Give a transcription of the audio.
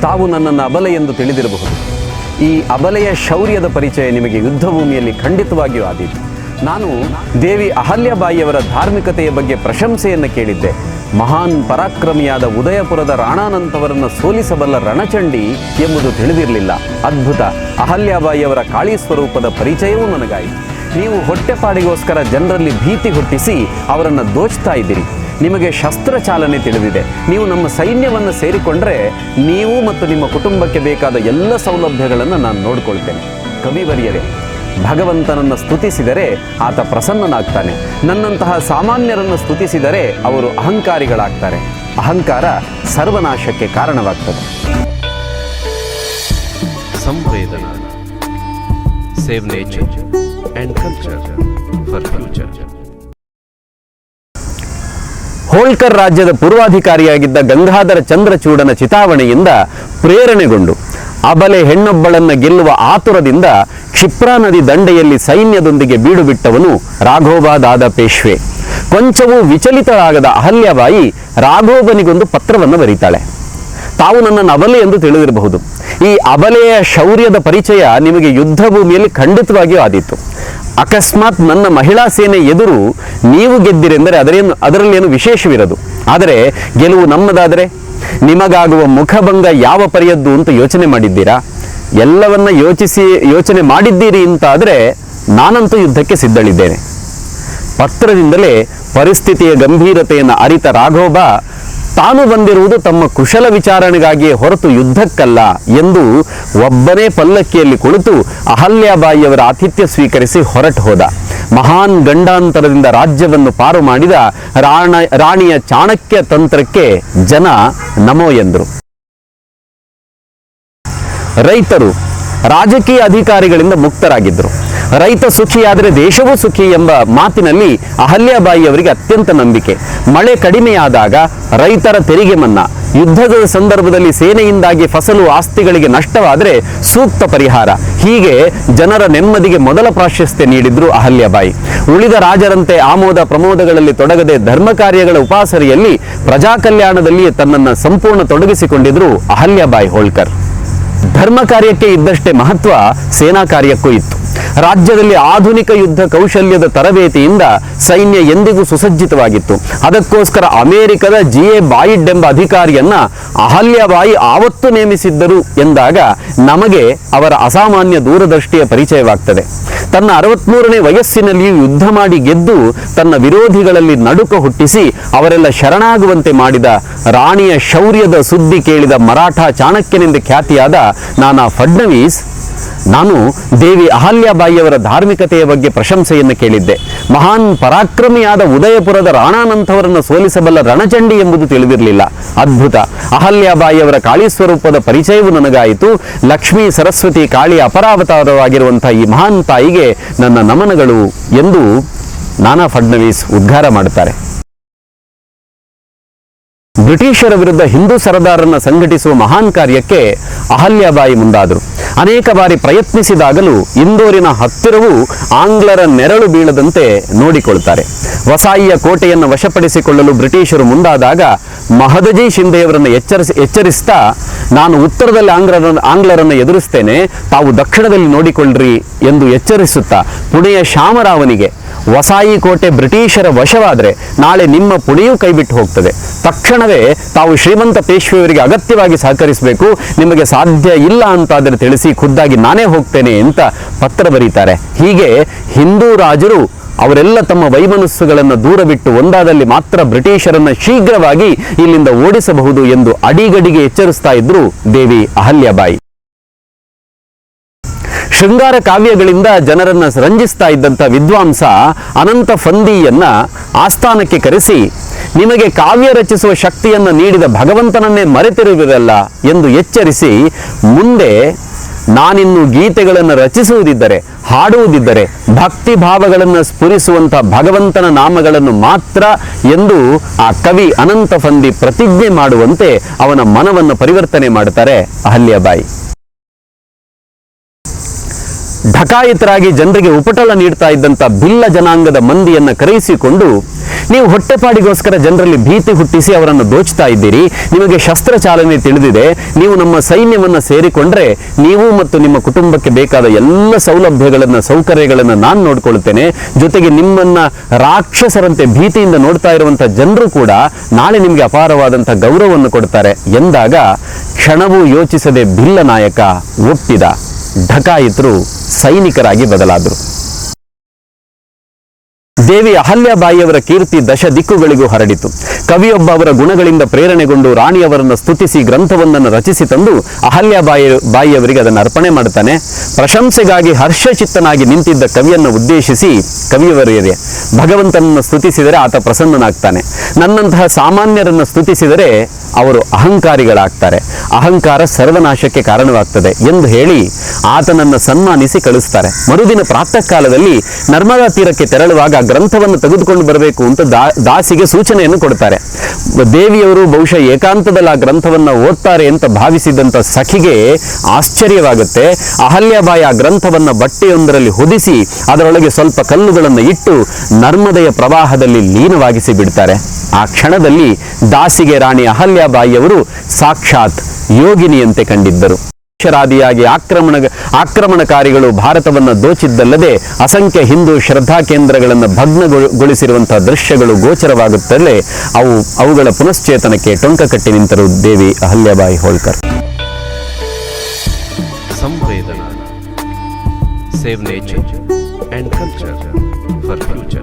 ತಾವು ನನ್ನನ್ನು ಅಬಲೆ ಎಂದು ತಿಳಿದಿರಬಹುದು. ಈ ಅಬಲೆಯ ಶೌರ್ಯದ ಪರಿಚಯ ನಿಮಗೆ ಯುದ್ಧಭೂಮಿಯಲ್ಲಿ ಖಂಡಿತವಾಗಿಯೂ ಆದೀತು. ನಾನು ದೇವಿ ಅಹಲ್ಯಾಬಾಯಿಯವರ ಧಾರ್ಮಿಕತೆಯ ಬಗ್ಗೆ ಪ್ರಶಂಸೆಯನ್ನು ಕೇಳಿದ್ದೆ. ಮಹಾನ್ ಪರಾಕ್ರಮಿಯಾದ ಉದಯಪುರದ ರಾಣಾನಂತವರನ್ನು ಸೋಲಿಸಬಲ್ಲ ರಣಚಂಡಿ ಎಂಬುದು ತಿಳಿದಿರಲಿಲ್ಲ. ಅದ್ಭುತ! ಅಹಲ್ಯಾಬಾಯಿಯವರ ಕಾಳಿ ಸ್ವರೂಪದ ಪರಿಚಯವೂ ನನಗಾಯಿತು. ನೀವು ಹೊಟ್ಟೆಪಾಡಿಗೋಸ್ಕರ ಜನರಲ್ಲಿ ಭೀತಿ ಹುಟ್ಟಿಸಿ ಅವರನ್ನು ದೋಚ್ತಾ ಇದ್ದೀರಿ. ನಿಮಗೆ ಶಸ್ತ್ರ ಚಾಲನೆ ತಿಳಿದಿದೆ. ನೀವು ನಮ್ಮ ಸೈನ್ಯವನ್ನು ಸೇರಿಕೊಂಡ್ರೆ ನೀವು ಮತ್ತು ನಿಮ್ಮ ಕುಟುಂಬಕ್ಕೆ ಬೇಕಾದ ಎಲ್ಲ ಸೌಲಭ್ಯಗಳನ್ನು ನಾನು ನೋಡಿಕೊಳ್ತೇನೆ. ಕವಿವರಿಯರೇ, ಭಗವಂತನನ್ನು ಸ್ತುತಿಸಿದರೆ ಆತ ಪ್ರಸನ್ನನಾಗ್ತಾನೆ. ನನ್ನಂತಹ ಸಾಮಾನ್ಯರನ್ನು ಸ್ತುತಿಸಿದರೆ ಅವರು ಅಹಂಕಾರಿಗಳಾಗ್ತಾರೆ. ಅಹಂಕಾರ ಸರ್ವನಾಶಕ್ಕೆ ಕಾರಣವಾಗ್ತದೆ. ಸಂವೇದನಾ, save nature and culture for future. Holkar ರಾಜ್ಯದ ಪೂರ್ವಾಧಿಕಾರಿಯಾಗಿದ್ದ ಗಂಗಾಧರ ಚಂದ್ರಚೂಡನ ಚಿತಾವಣೆಯಿಂದ ಪ್ರೇರಣೆಗೊಂಡು ಅಬಲೆ ಹೆಣ್ಣೊಬ್ಬಳನ್ನು ಗೆಲ್ಲುವ ಆತುರದಿಂದ ಕ್ಷಿಪ್ರಾ ನದಿ ದಂಡೆಯಲ್ಲಿ ಸೈನ್ಯದೊಂದಿಗೆ ಬೀಡು ಬಿಟ್ಟವನು ರಾಘೋಬಾದಾದ ಪೇಶ್ವೆ. ಕೊಂಚವೂ ವಿಚಲಿತರಾಗದ ಅಹಲ್ಯಾಬಾಯಿ ರಾಘೋಬನಿಗೊಂದು ಪತ್ರವನ್ನು ಬರೀತಾಳೆ. ತಾವು ನನ್ನನ್ನು ಅಬಲೆ ಎಂದು ತಿಳಿದಿರಬಹುದು. ಈ ಅಬಲೆಯ ಶೌರ್ಯದ ಪರಿಚಯ ನಿಮಗೆ ಯುದ್ಧ ಭೂಮಿಯಲ್ಲಿ ಖಂಡಿತವಾಗಿಯೂ ಆದೀತು. ಅಕಸ್ಮಾತ್ ನನ್ನ ಮಹಿಳಾ ಸೇನೆ ಎದುರು ನೀವು ಗೆದ್ದಿರೆಂದರೆ ಅದರಲ್ಲೇನು ವಿಶೇಷವಿರದು. ಆದರೆ ಗೆಲುವು ನಮ್ಮದಾದರೆ ನಿಮಗಾಗುವ ಮುಖಭಂಗ ಯಾವ ಪರಿಯದ್ದು ಅಂತ ಯೋಚನೆ ಮಾಡಿದ್ದೀರಾ? ಎಲ್ಲವನ್ನ ಯೋಚನೆ ಮಾಡಿದ್ದೀರಿ ಅಂತಾದರೆ ನಾನಂತೂ ಯುದ್ಧಕ್ಕೆ ಸಿದ್ಧಳಿದ್ದೇನೆ. ಪತ್ರದಿಂದಲೇ ಪರಿಸ್ಥಿತಿಯ ಗಂಭೀರತೆಯನ್ನು ಅರಿತ ರಾಘೋಬ ತಾನು ಬಂದಿರುವುದು ತಮ್ಮ ಕುಶಲ ವಿಚಾರಣೆಗಾಗಿಯೇ ಹೊರತು ಯುದ್ಧಕ್ಕಲ್ಲ ಎಂದು ಒಬ್ಬನೇ ಪಲ್ಲಕ್ಕಿಯಲ್ಲಿ ಕುಳಿತು ಅಹಲ್ಯಾಬಾಯಿಯವರ ಆತಿಥ್ಯ ಸ್ವೀಕರಿಸಿ ಹೊರಟು ಹೋದ. ಮಹಾನ್ ಗಂಡಾಂತರದಿಂದ ರಾಜ್ಯವನ್ನು ಪಾರು ಮಾಡಿದ ರಾಣಿಯ ಚಾಣಕ್ಯ ತಂತ್ರಕ್ಕೆ ಜನ ನಮೋ ಎಂದರು. ರೈತರು ರಾಜಕೀಯ ಅಧಿಕಾರಿಗಳಿಂದ ಮುಕ್ತರಾಗಿದ್ದರು. ರೈತ ಸುಖಿಯಾದರೆ ದೇಶವೂ ಸುಖಿ ಎಂಬ ಮಾತಿನಲ್ಲಿ ಅಹಲ್ಯಾಬಾಯಿಯವರಿಗೆ ಅತ್ಯಂತ ನಂಬಿಕೆ. ಮಳೆ ಕಡಿಮೆಯಾದಾಗ ರೈತರ ತೆರಿಗೆ ಮನ್ನಾ, ಯುದ್ಧದ ಸಂದರ್ಭದಲ್ಲಿ ಸೇನೆಯಿಂದಾಗಿ ಫಸಲು ಆಸ್ತಿಗಳಿಗೆ ನಷ್ಟವಾದರೆ ಸೂಕ್ತ ಪರಿಹಾರ, ಹೀಗೆ ಜನರ ನೆಮ್ಮದಿಗೆ ಮೊದಲ ಪ್ರಾಶಸ್ತ್ಯ ನೀಡಿದ್ರು ಅಹಲ್ಯಾಬಾಯಿ. ಉಳಿದ ರಾಜರಂತೆ ಆಮೋದ ಪ್ರಮೋದಗಳಲ್ಲಿ ತೊಡಗದೆ ಧರ್ಮ ಕಾರ್ಯಗಳ ಉಪಾಸನೆಯಲ್ಲಿ ಪ್ರಜಾ ಕಲ್ಯಾಣದಲ್ಲಿ ತನ್ನನ್ನು ಸಂಪೂರ್ಣ ತೊಡಗಿಸಿಕೊಂಡಿದ್ರು ಅಹಲ್ಯಾಬಾಯಿ ಹೋಳ್ಕರ್. ಧರ್ಮ ಕಾರ್ಯಕ್ಕೆ ಇದ್ದಷ್ಟೇ ಮಹತ್ವ ಸೇನಾ ಕಾರ್ಯಕ್ಕೂ ಇತ್ತು. ರಾಜ್ಯದಲ್ಲಿ ಆಧುನಿಕ ಯುದ್ಧ ಕೌಶಲ್ಯದ ತರಬೇತಿಯಿಂದ ಸೈನ್ಯ ಎಂದಿಗೂ ಸುಸಜ್ಜಿತವಾಗಿತ್ತು. ಅದಕ್ಕೋಸ್ಕರ ಅಮೆರಿಕದ G.A. ಬಾಯಿಡ್ ಎಂಬ ಅಧಿಕಾರಿಯನ್ನ ಅಹಲ್ಯಾಬಾಯಿ ಆವತ್ತು ನೇಮಿಸಿದ್ದರು ಎಂದಾಗ ನಮಗೆ ಅವರ ಅಸಾಮಾನ್ಯ ದೂರದೃಷ್ಟಿಯ ಪರಿಚಯವಾಗ್ತದೆ. ತನ್ನ 63ನೇ ವಯಸ್ಸಿನಲ್ಲಿಯೂ ಯುದ್ಧ ಮಾಡಿ ಗೆದ್ದು ತನ್ನ ವಿರೋಧಿಗಳಲ್ಲಿ ನಡುಕ ಹುಟ್ಟಿಸಿ ಅವರೆಲ್ಲ ಶರಣಾಗುವಂತೆ ಮಾಡಿದ ರಾಣಿಯ ಶೌರ್ಯದ ಸುದ್ದಿ ಕೇಳಿದ ಮರಾಠ ಚಾಣಕ್ಯನೆಂದು ಖ್ಯಾತಿಯಾದ ನಾನಾ ಫಡ್ನವೀಸ್, ನಾನು ದೇವಿ ಅಹಲ್ಯಾಬಾಯಿಯವರ ಧಾರ್ಮಿಕತೆಯ ಬಗ್ಗೆ ಪ್ರಶಂಸೆಯನ್ನು ಕೇಳಿದ್ದೆ. ಮಹಾನ್ ಪರಾಕ್ರಮಿಯಾದ ಉದಯಪುರದ ರಾಣಾನಂತವರನ್ನು ಸೋಲಿಸಬಲ್ಲ ರಣಚಂಡಿ ಎಂಬುದು ತಿಳಿದಿರಲಿಲ್ಲ. ಅದ್ಭುತ! ಅಹಲ್ಯಾಬಾಯಿಯವರ ಕಾಳಿ ಸ್ವರೂಪದ ಪರಿಚಯವೂ ನನಗಾಯಿತು. ಲಕ್ಷ್ಮೀ ಸರಸ್ವತಿ ಕಾಳಿಯ ಅಪರಾವತಾರವಾಗಿರುವಂತಹ ಈ ಮಹಾನ್ ತಾಯಿಗೆ ನನ್ನ ನಮನಗಳು ಎಂದು ನಾನಾ ಫಡ್ನವೀಸ್ ಉದ್ಗಾರ ಮಾಡುತ್ತಾರೆ. ಬ್ರಿಟಿಷರ ವಿರುದ್ಧ ಹಿಂದೂ ಸರದಾರರನ್ನು ಸಂಘಟಿಸುವ ಮಹಾನ್ ಕಾರ್ಯಕ್ಕೆ ಅಹಲ್ಯಾಬಾಯಿ ಮುಂದಾದರು. ಅನೇಕ ಬಾರಿ ಪ್ರಯತ್ನಿಸಿದಾಗಲೂ ಇಂದೋರಿನ ಹತ್ತಿರವೂ ಆಂಗ್ಲರ ನೆರಳು ಬೀಳದಂತೆ ನೋಡಿಕೊಳ್ತಾರೆ. ವಸಾಯಿಯ ಕೋಟೆಯನ್ನು ವಶಪಡಿಸಿಕೊಳ್ಳಲು ಬ್ರಿಟಿಷರು ಮುಂದಾದಾಗ ಮಹದಜಿ ಶಿಂದೆಯವರನ್ನು ಎಚ್ಚರಿಸ್ತಾ, ನಾನು ಉತ್ತರದಲ್ಲಿ ಆಂಗ್ಲರನ್ನು ಎದುರಿಸ್ತೇನೆ, ತಾವು ದಕ್ಷಿಣದಲ್ಲಿ ನೋಡಿಕೊಳ್ಳ್ರಿ ಎಂದು ಎಚ್ಚರಿಸುತ್ತಾ ಪುಣೆಯ ಶಾಮರಾವನಿಗೆ ವಸಾಯಿ ಕೋಟೆ ಬ್ರಿಟಿಷರ ವಶವಾದರೆ ನಾಳೆ ನಿಮ್ಮ ಪುಣೆಯೂ ಕೈಬಿಟ್ಟು ಹೋಗ್ತದೆ, ತಕ್ಷಣವೇ ತಾವು ಶ್ರೀಮಂತ ಪೇಶ್ವೆಯವರಿಗೆ ಅಗತ್ಯವಾಗಿ ಸಹಕರಿಸಬೇಕು, ನಿಮಗೆ ಸಾಧ್ಯ ಇಲ್ಲ ಅಂತಾದರೆ ತಿಳಿಸಿ, ಖುದ್ದಾಗಿ ನಾನೇ ಹೋಗ್ತೇನೆ ಅಂತ ಪತ್ರ ಬರೀತಾರೆ. ಹೀಗೆ ಹಿಂದೂ ರಾಜರು ಅವರೆಲ್ಲ ತಮ್ಮ ವೈಮನಸ್ಸುಗಳನ್ನು ದೂರ ಬಿಟ್ಟು ಒಂದಾದಲ್ಲಿ ಮಾತ್ರ ಬ್ರಿಟಿಷರನ್ನು ಶೀಘ್ರವಾಗಿ ಇಲ್ಲಿಂದ ಓಡಿಸಬಹುದು ಎಂದು ಅಡಿಗಡಿಗೆ ಎಚ್ಚರಿಸ್ತಾ ಇದ್ರು ದೇವಿ ಅಹಲ್ಯಾಬಾಯಿ. ಶೃಂಗಾರ ಕಾವ್ಯಗಳಿಂದ ಜನರನ್ನು ರಂಜಿಸ್ತಾ ಇದ್ದಂಥ ವಿದ್ವಾಂಸ ಅನಂತ ಫಂದಿಯನ್ನ ಆಸ್ಥಾನಕ್ಕೆ ಕರೆಸಿ, ನಿಮಗೆ ಕಾವ್ಯ ರಚಿಸುವ ಶಕ್ತಿಯನ್ನು ನೀಡಿದ ಭಗವಂತನನ್ನೇ ಮರೆತಿರುವಿರಲ್ಲ ಎಂದು ಎಚ್ಚರಿಸಿ, ಮುಂದೆ ನಾನಿನ್ನು ಗೀತೆಗಳನ್ನು ರಚಿಸುವುದಿದ್ದರೆ, ಹಾಡುವುದಿದ್ದರೆ ಭಕ್ತಿ ಭಾವಗಳನ್ನು ಸ್ಫುರಿಸುವಂಥ ಭಗವಂತನ ನಾಮಗಳನ್ನು ಮಾತ್ರ ಎಂದು ಆ ಕವಿ ಅನಂತ ಫಂದಿ ಪ್ರತಿಜ್ಞೆ ಮಾಡುವಂತೆ ಅವನ ಮನವನ್ನು ಪರಿವರ್ತನೆ ಮಾಡುತ್ತಾರೆ ಅಹಲ್ಯಾಬಾಯಿ. ಢಕಾಯಿತರಾಗಿ ಜನರಿಗೆ ಉಪಟಳ ನೀಡ್ತಾ ಇದ್ದಂಥ ಭಿಲ್ಲ ಜನಾಂಗದ ಮಂದಿಯನ್ನು ಕರೆಯಿಸಿಕೊಂಡು ನೀವು ಹೊಟ್ಟೆಪಾಡಿಗೋಸ್ಕರ ಜನರಲ್ಲಿ ಭೀತಿ ಹುಟ್ಟಿಸಿ ಅವರನ್ನು ದೋಚ್ತಾ ಇದ್ದೀರಿ. ನಿಮಗೆ ಶಸ್ತ್ರ ಚಾಲನೆ ತಿಳಿದಿದೆ. ನೀವು ನಮ್ಮ ಸೈನ್ಯವನ್ನ ಸೇರಿಕೊಂಡ್ರೆ ನೀವು ಮತ್ತು ನಿಮ್ಮ ಕುಟುಂಬಕ್ಕೆ ಬೇಕಾದ ಎಲ್ಲ ಸೌಲಭ್ಯಗಳನ್ನ ಸೌಕರ್ಯಗಳನ್ನ ನಾನು ನೋಡ್ಕೊಳ್ತೇನೆ. ಜೊತೆಗೆ ನಿಮ್ಮನ್ನ ರಾಕ್ಷಸರಂತೆ ಭೀತಿಯಿಂದ ನೋಡ್ತಾ ಇರುವಂತಹ ಜನರು ಕೂಡ ನಾಳೆ ನಿಮಗೆ ಅಪಾರವಾದಂತಹ ಗೌರವವನ್ನು ಕೊಡ್ತಾರೆ ಎಂದಾಗ ಕ್ಷಣವೂ ಯೋಚಿಸದೆ ಭಿಲ್ಲ ನಾಯಕ ಒಪ್ಪಿದ. ಢಕಾಯಿತರು ಸೈನಿಕರಾಗಿ ಬದಲಾದರು. ದೇವಿ ಅಹಲ್ಯಾಬಾಯಿಯವರ ಕೀರ್ತಿ ದಶ ದಿಕ್ಕುಗಳಿಗೂ ಹರಡಿತು. ಕವಿಯೊಬ್ಬ ಅವರ ಗುಣಗಳಿಂದ ಪ್ರೇರಣೆಗೊಂಡು ರಾಣಿಯವರನ್ನು ಸ್ತುತಿಸಿ ಗ್ರಂಥವೊಂದನ್ನು ರಚಿಸಿ ತಂದು ಬಾಯಿಯವರಿಗೆ ಅದನ್ನು ಅರ್ಪಣೆ ಮಾಡುತ್ತಾನೆ. ಪ್ರಶಂಸೆಗಾಗಿ ಹರ್ಷಚಿತ್ತನಾಗಿ ನಿಂತಿದ್ದ ಕವಿಯನ್ನು ಉದ್ದೇಶಿಸಿ ಕವಿಯವರಿಗೆ, ಭಗವಂತನನ್ನು ಸ್ತುತಿಸಿದರೆ ಆತ ಪ್ರಸನ್ನನಾಗ್ತಾನೆ, ನನ್ನಂತಹ ಸಾಮಾನ್ಯರನ್ನು ಸ್ತುತಿಸಿದರೆ ಅವರು ಅಹಂಕಾರಿಗಳಾಗ್ತಾರೆ, ಅಹಂಕಾರ ಸರ್ವನಾಶಕ್ಕೆ ಕಾರಣವಾಗ್ತದೆ ಎಂದು ಹೇಳಿ ಆತನನ್ನು ಸನ್ಮಾನಿಸಿ ಕಳಿಸ್ತಾರೆ. ಮರುದಿನ ಪ್ರಾತಃ ಕಾಲದಲ್ಲಿ ನರ್ಮದಾ ತೀರಕ್ಕೆ ತೆರಳುವಾಗ ಗ್ರಂಥವನ್ನು ತೆಗೆದುಕೊಂಡು ಬರಬೇಕು ಅಂತ ದಾಸಿಗೆ ಸೂಚನೆಯನ್ನು ಕೊಡ್ತಾರೆ. ದೇವಿಯವರು ಬಹುಶಃ ಏಕಾಂತದಲ್ಲಿ ಆ ಗ್ರಂಥವನ್ನ ಓದ್ತಾರೆ ಅಂತ ಭಾವಿಸಿದಂತ ಸಖಿಗೆ ಆಶ್ಚರ್ಯವಾಗುತ್ತೆ. ಅಹಲ್ಯಾಬಾಯಿ ಆ ಗ್ರಂಥವನ್ನ ಬಟ್ಟೆಯೊಂದರಲ್ಲಿ ಹೊದಿಸಿ ಅದರೊಳಗೆ ಸ್ವಲ್ಪ ಕಲ್ಲುಗಳನ್ನು ಇಟ್ಟು ನರ್ಮದೆಯ ಪ್ರವಾಹದಲ್ಲಿ ಲೀನವಾಗಿಸಿ ಬಿಡ್ತಾರೆ. ಆ ಕ್ಷಣದಲ್ಲಿ ದಾಸಿಗೆ ರಾಣಿ ಅಹಲ್ಯಾಬಾಯಿಯವರು ಸಾಕ್ಷಾತ್ ಯೋಗಿನಿಯಂತೆ ಕಂಡಿದ್ದರು. ರಾದಿಯಾಗಿ ಆಕ್ರಮಣಕಾರಿಗಳು ಭಾರತವನ್ನು ದೋಚಿದ್ದಲ್ಲದೆ ಅಸಂಖ್ಯ ಹಿಂದೂ ಶ್ರದ್ಧಾ ಕೇಂದ್ರಗಳನ್ನು ಭಗ್ನಗೊಳಿಸಿರುವಂತಹ ದೃಶ್ಯಗಳು ಗೋಚರವಾಗುತ್ತಲೇ ಅವುಗಳ ಪುನಶ್ಚೇತನಕ್ಕೆ ಟೊಂಕ ಕಟ್ಟಿ ನಿಂತರು ದೇವಿ ಅಹಲ್ಯಾಬಾಯಿ ಹೋಳ್ಕರ್. ಸಂವೇದನಾ, save nature and culture for future.